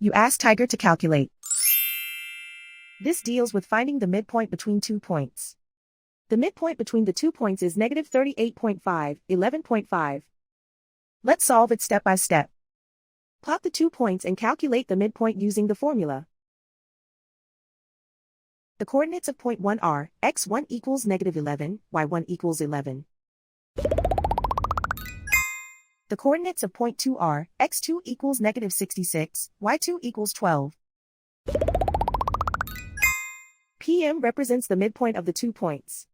You ask Tiger to calculate. This deals with finding the midpoint between 2 points. The midpoint between the 2 points is negative 38.5, 11.5. Let's solve it step by step. Plot the 2 points and calculate the midpoint using the formula. The coordinates of point 1 are x1 equals negative 11, y1 equals 11. The coordinates of point 2 are x2 equals negative 66, y2 equals 12. PM represents the midpoint of the 2 points.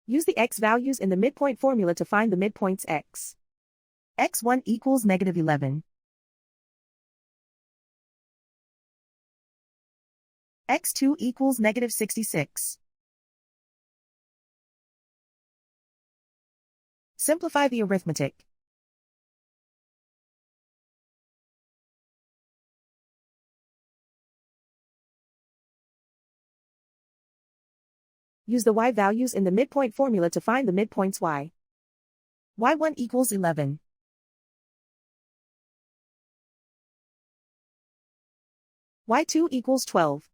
Use the x values in the midpoint formula to find the midpoints x. x1 equals negative 11. x2 equals negative 66. Simplify the arithmetic. Use the y values in the midpoint formula to find the midpoints y. y1 equals 11. y2 equals 12.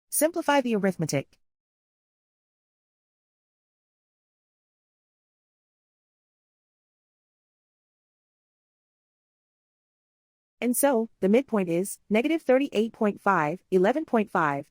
Simplify the arithmetic. And so, the midpoint is negative 38.5, 11.5.